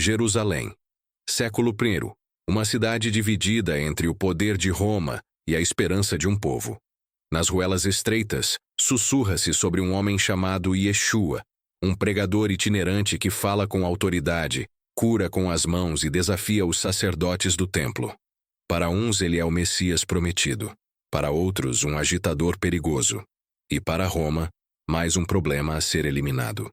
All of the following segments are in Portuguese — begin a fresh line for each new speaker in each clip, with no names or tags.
Jerusalém. Século I. Uma cidade dividida entre o poder de Roma e a esperança de um povo. Nas ruelas estreitas, sussurra-se sobre um homem chamado Yeshua, um pregador itinerante que fala com autoridade, cura com as mãos e desafia os sacerdotes do templo. Para uns ele é o Messias prometido, para outros um agitador perigoso, e para Roma, mais um problema a ser eliminado.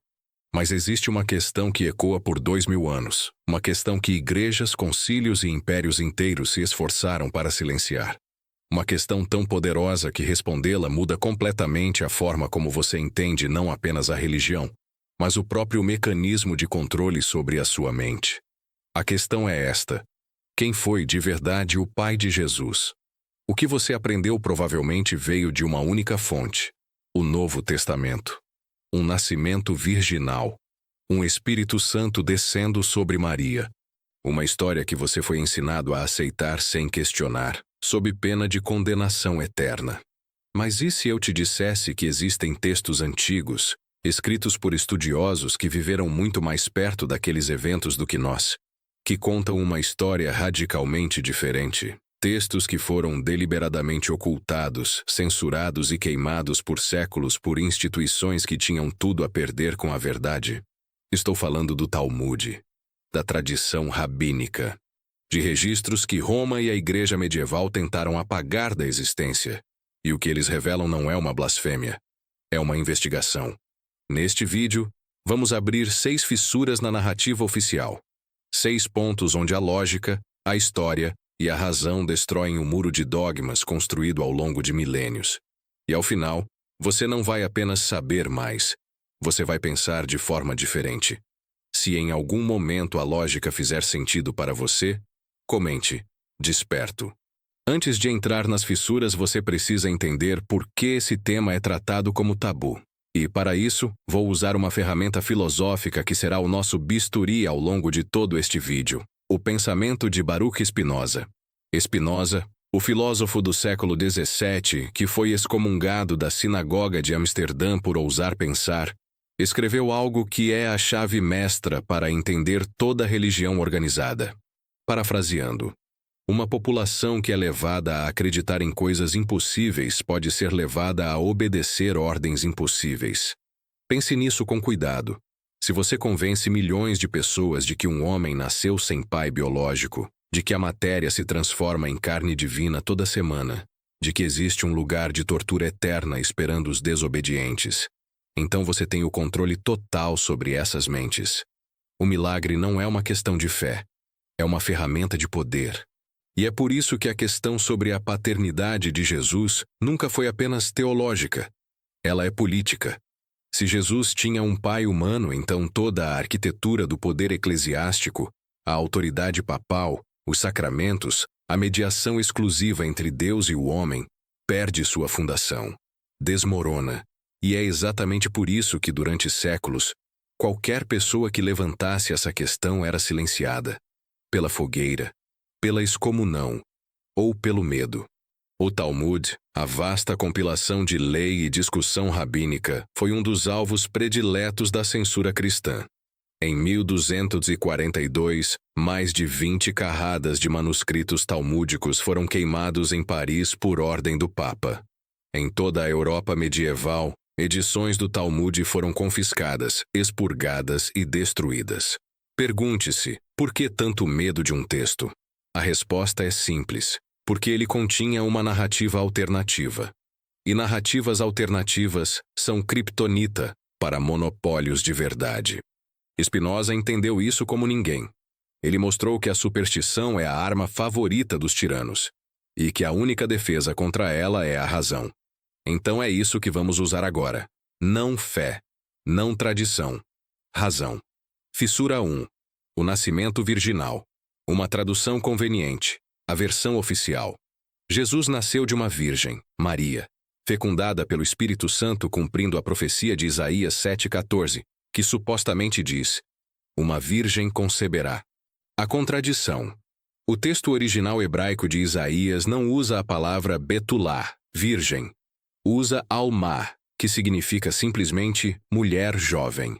Mas existe uma questão que ecoa por 2000 anos, uma questão que igrejas, concílios e impérios inteiros se esforçaram para silenciar. Uma questão tão poderosa que respondê-la muda completamente a forma como você entende não apenas a religião, mas o próprio mecanismo de controle sobre a sua mente. A questão é esta: quem foi de verdade o Pai de Jesus? O que você aprendeu provavelmente veio de uma única fonte: o Novo Testamento. Um nascimento virginal. Um Espírito Santo descendo sobre Maria. Uma história que você foi ensinado a aceitar sem questionar, sob pena de condenação eterna. Mas e se eu te dissesse que existem textos antigos, escritos por estudiosos que viveram muito mais perto daqueles eventos do que nós, que contam uma história radicalmente diferente? Textos que foram deliberadamente ocultados, censurados e queimados por séculos por instituições que tinham tudo a perder com a verdade. Estou falando do Talmud, da tradição rabínica, de registros que Roma e a Igreja medieval tentaram apagar da existência. E o que eles revelam não é uma blasfêmia, é uma investigação. Neste vídeo, vamos abrir 6 fissuras na narrativa oficial. 6 pontos onde a lógica, a história e a razão destroem o muro de dogmas construído ao longo de milênios. E ao final, você não vai apenas saber mais, você vai pensar de forma diferente. Se em algum momento a lógica fizer sentido para você, comente, desperto. Antes de entrar nas fissuras, você precisa entender por que esse tema é tratado como tabu. E, para isso, vou usar uma ferramenta filosófica que será o nosso bisturi ao longo de todo este vídeo: o pensamento de Baruch Spinoza. Spinoza, o filósofo do século XVII, que foi excomungado da sinagoga de Amsterdã por ousar pensar, escreveu algo que é a chave mestra para entender toda a religião organizada. Parafraseando, uma população que é levada a acreditar em coisas impossíveis pode ser levada a obedecer ordens impossíveis. Pense nisso com cuidado. Se você convence milhões de pessoas de que um homem nasceu sem pai biológico, de que a matéria se transforma em carne divina toda semana, de que existe um lugar de tortura eterna esperando os desobedientes, então você tem o controle total sobre essas mentes. O milagre não é uma questão de fé, é uma ferramenta de poder. E é por isso que a questão sobre a paternidade de Jesus nunca foi apenas teológica. Ela é política. Se Jesus tinha um pai humano, então toda a arquitetura do poder eclesiástico, a autoridade papal, os sacramentos, a mediação exclusiva entre Deus e o homem, perde sua fundação, desmorona. E é exatamente por isso que, durante séculos, qualquer pessoa que levantasse essa questão era silenciada. Pela fogueira, pela excomunhão, ou pelo medo. O Talmud, a vasta compilação de lei e discussão rabínica, foi um dos alvos prediletos da censura cristã. Em 1242, mais de 20 carradas de manuscritos talmúdicos foram queimados em Paris por ordem do Papa. Em toda a Europa medieval, edições do Talmud foram confiscadas, expurgadas e destruídas. Pergunte-se, por que tanto medo de um texto? A resposta é simples: porque ele continha uma narrativa alternativa. E narrativas alternativas são criptonita para monopólios de verdade. Spinoza entendeu isso como ninguém. Ele mostrou que a superstição é a arma favorita dos tiranos, e que a única defesa contra ela é a razão. Então é isso que vamos usar agora. Não fé, não tradição, razão. Fissura 1. O nascimento virginal. Uma tradução conveniente. A versão oficial. Jesus nasceu de uma virgem, Maria, fecundada pelo Espírito Santo, cumprindo a profecia de Isaías 7,14, que supostamente diz: uma virgem conceberá. A contradição. O texto original hebraico de Isaías não usa a palavra betulá, virgem. Usa almá, que significa simplesmente mulher jovem.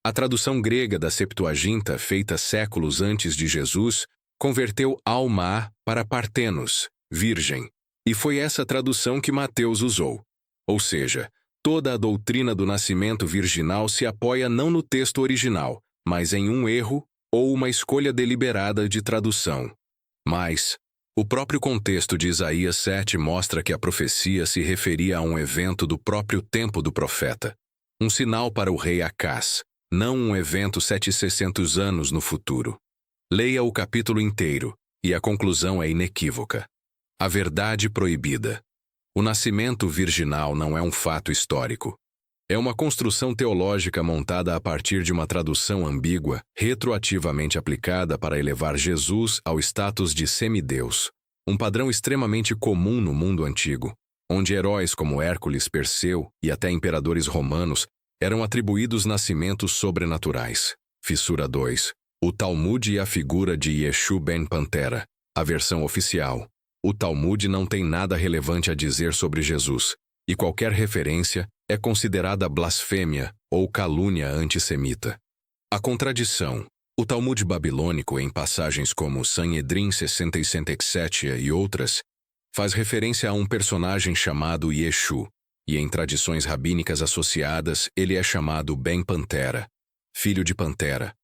A tradução grega da Septuaginta, feita séculos antes de Jesus, converteu alma para partenos, virgem, e foi essa tradução que Mateus usou. Ou seja, toda a doutrina do nascimento virginal se apoia não no texto original, mas em um erro ou uma escolha deliberada de tradução. Mas o próprio contexto de Isaías 7 mostra que a profecia se referia a um evento do próprio tempo do profeta, um sinal para o rei Acás, não um evento 700 anos no futuro. Leia o capítulo inteiro, e a conclusão é inequívoca. A verdade proibida. O nascimento virginal não é um fato histórico. É uma construção teológica montada a partir de uma tradução ambígua, retroativamente aplicada para elevar Jesus ao status de semideus, um padrão extremamente comum no mundo antigo, onde heróis como Hércules, Perseu e até imperadores romanos eram atribuídos nascimentos sobrenaturais. Fissura 2. O Talmud e a figura de Yeshu ben Pantera. A versão oficial. O Talmud não tem nada relevante a dizer sobre Jesus, e qualquer referência é considerada blasfêmia ou calúnia antissemita. A contradição. O Talmud babilônico, em passagens como Sanhedrin 67 e outras, faz referência a um personagem chamado Yeshu, e em tradições rabínicas associadas ele é chamado Ben Pantera, filho de Pantera.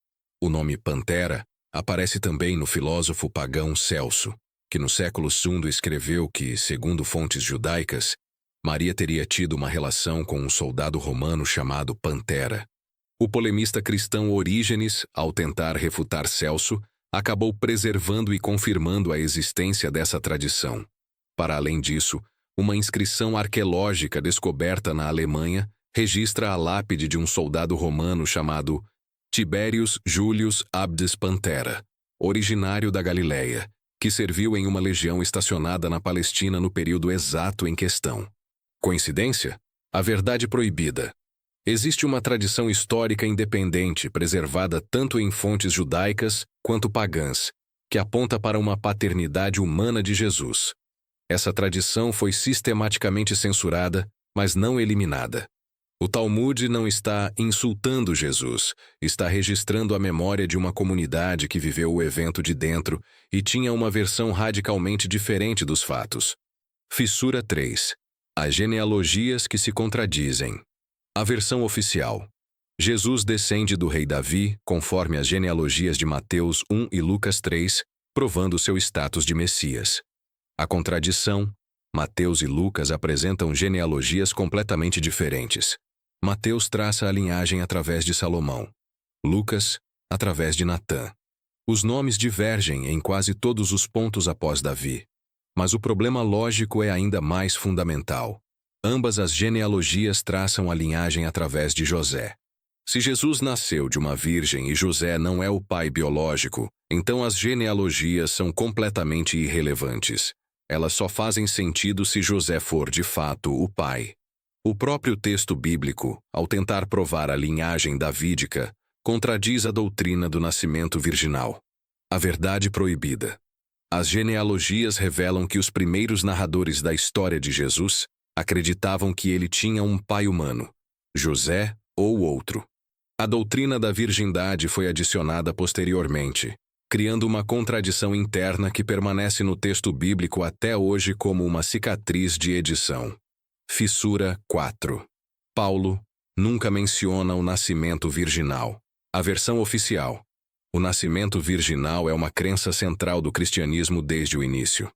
O nome Pantera aparece também no filósofo pagão Celso, que no século II escreveu que, segundo fontes judaicas, Maria teria tido uma relação com um soldado romano chamado Pantera. O polemista cristão Orígenes, ao tentar refutar Celso, acabou preservando e confirmando a existência dessa tradição. Para além disso, uma inscrição arqueológica descoberta na Alemanha registra a lápide de um soldado romano chamado Tiberius Julius Abdes Pantera, originário da Galileia, que serviu em uma legião estacionada na Palestina no período exato em questão. Coincidência? A verdade proibida. Existe uma tradição histórica independente, preservada tanto em fontes judaicas quanto pagãs, que aponta para uma paternidade humana de Jesus. Essa tradição foi sistematicamente censurada, mas não eliminada. O Talmud não está insultando Jesus, está registrando a memória de uma comunidade que viveu o evento de dentro e tinha uma versão radicalmente diferente dos fatos. Fissura 3. As genealogias que se contradizem. A versão oficial. Jesus descende do rei Davi, conforme as genealogias de Mateus 1 e Lucas 3, provando seu status de Messias. A contradição. Mateus e Lucas apresentam genealogias completamente diferentes. Mateus traça a linhagem através de Salomão. Lucas, através de Natã. Os nomes divergem em quase todos os pontos após Davi. Mas o problema lógico é ainda mais fundamental. Ambas as genealogias traçam a linhagem através de José. Se Jesus nasceu de uma virgem e José não é o pai biológico, então as genealogias são completamente irrelevantes. Elas só fazem sentido se José for de fato o pai. O próprio texto bíblico, ao tentar provar a linhagem davídica, contradiz a doutrina do nascimento virginal. A verdade proibida. As genealogias revelam que os primeiros narradores da história de Jesus acreditavam que ele tinha um pai humano, José ou outro. A doutrina da virgindade foi adicionada posteriormente, criando uma contradição interna que permanece no texto bíblico até hoje como uma cicatriz de edição. Fissura 4. Paulo nunca menciona o nascimento virginal. A versão oficial. O nascimento virginal é uma crença central do cristianismo desde o início.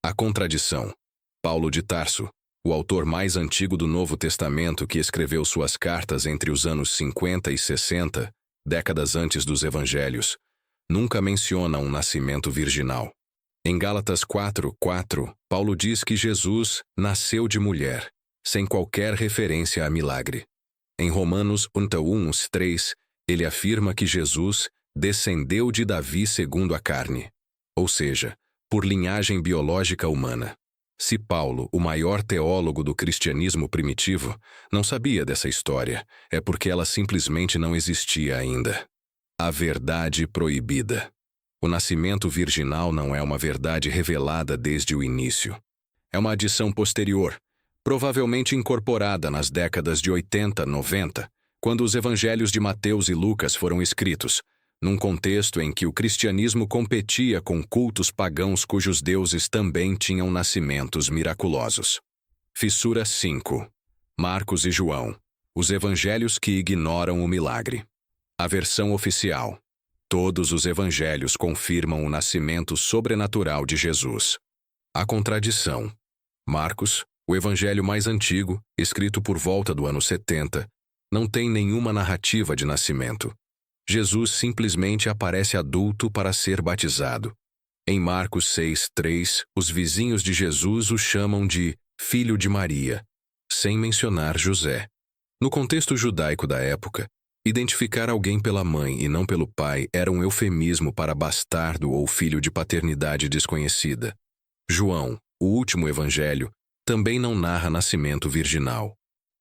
A contradição. Paulo de Tarso, o autor mais antigo do Novo Testamento que escreveu suas cartas entre os anos 50 e 60, décadas antes dos evangelhos, nunca menciona um nascimento virginal. Em Gálatas 4:4, Paulo diz que Jesus nasceu de mulher, sem qualquer referência a milagre. Em Romanos 1:3, ele afirma que Jesus descendeu de Davi segundo a carne, ou seja, por linhagem biológica humana. Se Paulo, o maior teólogo do cristianismo primitivo, não sabia dessa história, é porque ela simplesmente não existia ainda. A verdade proibida. O nascimento virginal não é uma verdade revelada desde o início. É uma adição posterior, provavelmente incorporada nas décadas de 80, 90, Quando os evangelhos de Mateus e Lucas foram escritos, num contexto em que o cristianismo competia com cultos pagãos cujos deuses também tinham nascimentos miraculosos. Fissura 5. Marcos e João. Os evangelhos que ignoram o milagre. A versão oficial. Todos os evangelhos confirmam o nascimento sobrenatural de Jesus. A contradição. Marcos, o evangelho mais antigo, escrito por volta do ano 70, não tem nenhuma narrativa de nascimento. Jesus simplesmente aparece adulto para ser batizado. Em Marcos 6:3, os vizinhos de Jesus o chamam de filho de Maria, sem mencionar José. No contexto judaico da época, identificar alguém pela mãe e não pelo pai era um eufemismo para bastardo ou filho de paternidade desconhecida. João, o último evangelho, também não narra nascimento virginal.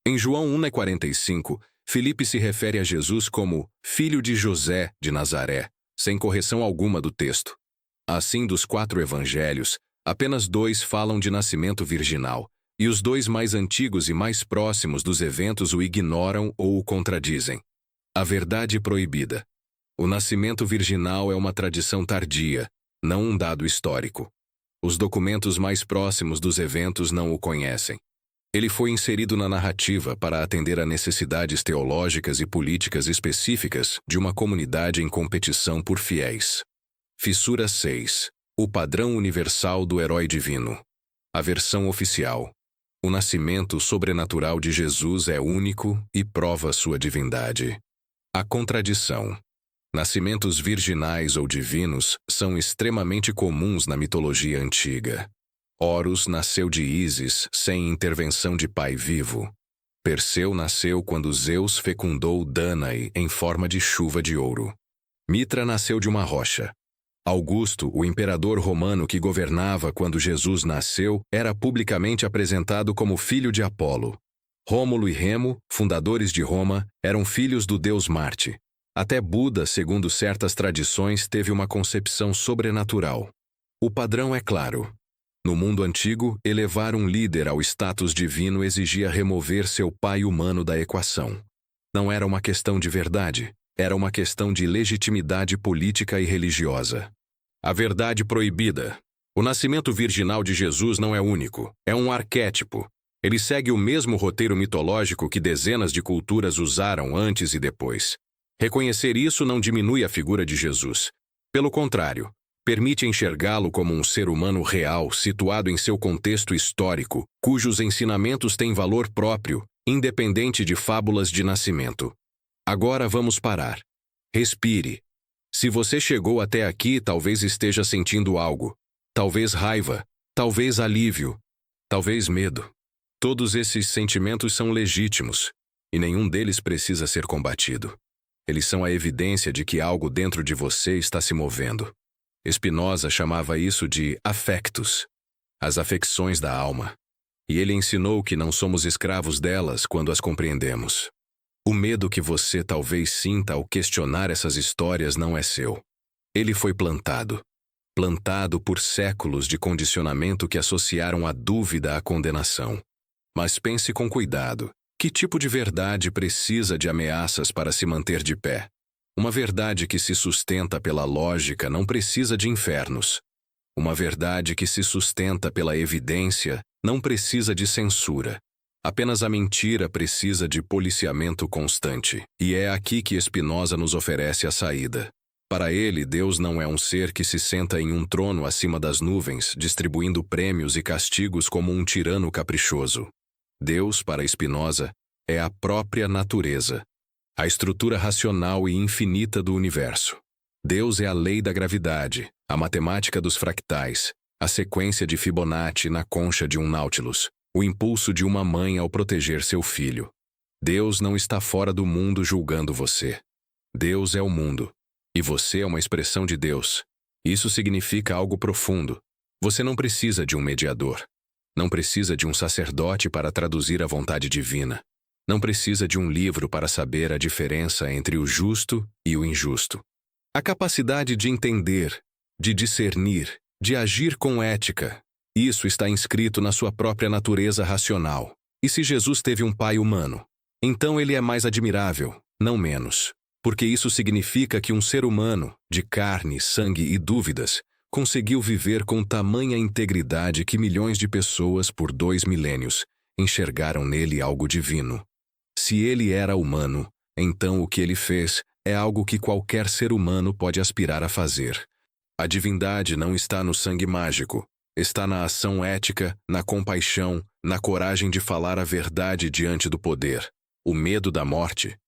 Em João 1:45, Filipe se refere a Jesus como filho de José de Nazaré, sem correção alguma do texto. Assim, dos 4 evangelhos, apenas 2 falam de nascimento virginal, e os 2 mais antigos e mais próximos dos eventos o ignoram ou o contradizem. A verdade proibida. O nascimento virginal é uma tradição tardia, não um dado histórico. Os documentos mais próximos dos eventos não o conhecem. Ele foi inserido na narrativa para atender a necessidades teológicas e políticas específicas de uma comunidade em competição por fiéis. Fissura 6. O padrão universal do herói divino. A versão oficial. O nascimento sobrenatural de Jesus é único e prova sua divindade. A contradição. Nascimentos virginais ou divinos são extremamente comuns na mitologia antiga. Horus nasceu de Ísis sem intervenção de pai vivo. Perseu nasceu quando Zeus fecundou Danae em forma de chuva de ouro. Mitra nasceu de uma rocha. Augusto, o imperador romano que governava quando Jesus nasceu, era publicamente apresentado como filho de Apolo. Rômulo e Remo, fundadores de Roma, eram filhos do deus Marte. Até Buda, segundo certas tradições, teve uma concepção sobrenatural. O padrão é claro. No mundo antigo, elevar um líder ao status divino exigia remover seu pai humano da equação. Não era uma questão de verdade, era uma questão de legitimidade política e religiosa. A verdade proibida. O nascimento virginal de Jesus não é único, é um arquétipo. Ele segue o mesmo roteiro mitológico que dezenas de culturas usaram antes e depois. Reconhecer isso não diminui a figura de Jesus. Pelo contrário, permite enxergá-lo como um ser humano real, situado em seu contexto histórico, cujos ensinamentos têm valor próprio, independente de fábulas de nascimento. Agora vamos parar. Respire. Se você chegou até aqui, talvez esteja sentindo algo. Talvez raiva, talvez alívio, talvez medo. Todos esses sentimentos são legítimos, e nenhum deles precisa ser combatido. Eles são a evidência de que algo dentro de você está se movendo. Spinoza chamava isso de affectus, as afecções da alma. E ele ensinou que não somos escravos delas quando as compreendemos. O medo que você talvez sinta ao questionar essas histórias não é seu. Ele foi plantado por séculos de condicionamento que associaram a dúvida à condenação. Mas pense com cuidado. Que tipo de verdade precisa de ameaças para se manter de pé? Uma verdade que se sustenta pela lógica não precisa de infernos. Uma verdade que se sustenta pela evidência não precisa de censura. Apenas a mentira precisa de policiamento constante. E é aqui que Spinoza nos oferece a saída. Para ele, Deus não é um ser que se senta em um trono acima das nuvens, distribuindo prêmios e castigos como um tirano caprichoso. Deus, para Spinoza, é a própria natureza, a estrutura racional e infinita do universo. Deus é a lei da gravidade, a matemática dos fractais, a sequência de Fibonacci na concha de um Nautilus, o impulso de uma mãe ao proteger seu filho. Deus não está fora do mundo julgando você. Deus é o mundo, e você é uma expressão de Deus. Isso significa algo profundo. Você não precisa de um mediador. Não precisa de um sacerdote para traduzir a vontade divina. Não precisa de um livro para saber a diferença entre o justo e o injusto. A capacidade de entender, de discernir, de agir com ética, isso está inscrito na sua própria natureza racional. E se Jesus teve um pai humano, Então ele é mais admirável, não menos, porque isso significa que um ser humano, de carne, sangue e dúvidas, conseguiu viver com tamanha integridade que milhões de pessoas por 2 milênios enxergaram nele algo divino. Se ele era humano, então o que ele fez é algo que qualquer ser humano pode aspirar a fazer. A divindade não está no sangue mágico, está na ação ética, na compaixão, na coragem de falar a verdade diante do poder. O medo da morte.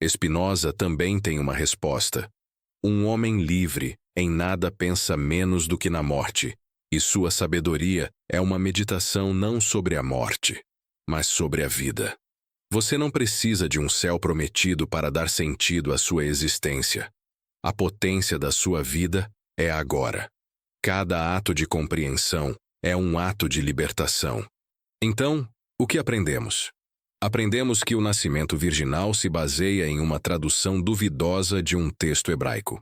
Spinoza também tem uma resposta. Um homem livre em nada pensa menos do que na morte, e sua sabedoria é uma meditação não sobre a morte, mas sobre a vida. Você não precisa de um céu prometido para dar sentido à sua existência. A potência da sua vida é agora. Cada ato de compreensão é um ato de libertação. Então, o que aprendemos? Aprendemos que o nascimento virginal se baseia em uma tradução duvidosa de um texto hebraico.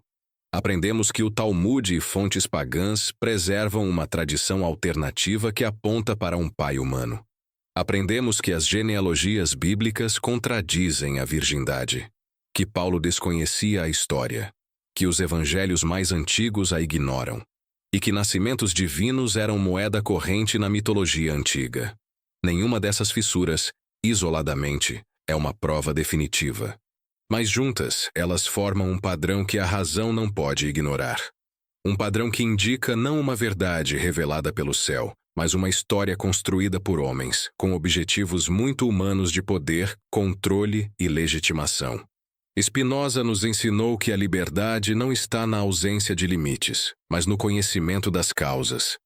Aprendemos que o Talmud e fontes pagãs preservam uma tradição alternativa que aponta para um pai humano. Aprendemos que as genealogias bíblicas contradizem a virgindade, que Paulo desconhecia a história, que os evangelhos mais antigos a ignoram, e que nascimentos divinos eram moeda corrente na mitologia antiga. Nenhuma dessas fissuras, isoladamente, é uma prova definitiva. Mas juntas, elas formam um padrão que a razão não pode ignorar. Um padrão que indica não uma verdade revelada pelo céu, mas uma história construída por homens, com objetivos muito humanos de poder, controle e legitimação. Spinoza nos ensinou que a liberdade não está na ausência de limites, mas no conhecimento das causas.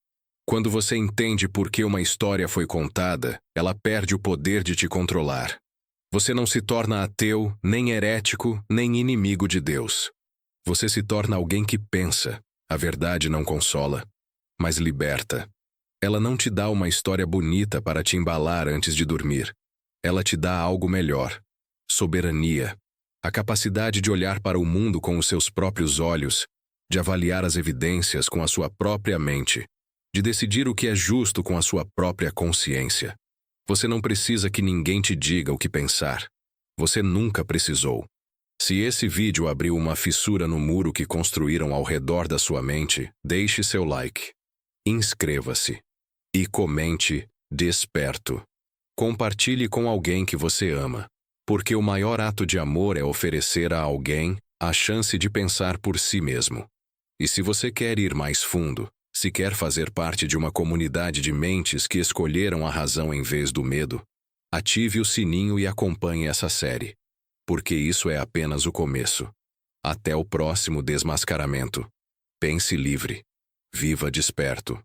Quando você entende por que uma história foi contada, ela perde o poder de te controlar. Você não se torna ateu, nem herético, nem inimigo de Deus. Você se torna alguém que pensa. A verdade não consola, mas liberta. Ela não te dá uma história bonita para te embalar antes de dormir. Ela te dá algo melhor. Soberania. A capacidade de olhar para o mundo com os seus próprios olhos, de avaliar as evidências com a sua própria mente, de decidir o que é justo com a sua própria consciência. Você não precisa que ninguém te diga o que pensar. Você nunca precisou. Se esse vídeo abriu uma fissura no muro que construíram ao redor da sua mente, deixe seu like. Inscreva-se. E comente Desperto. Compartilhe com alguém que você ama, porque o maior ato de amor é oferecer a alguém a chance de pensar por si mesmo. E se você quer ir mais fundo, se quer fazer parte de uma comunidade de mentes que escolheram a razão em vez do medo, ative o sininho e acompanhe essa série, porque isso é apenas o começo. Até o próximo desmascaramento. Pense livre. Viva desperto.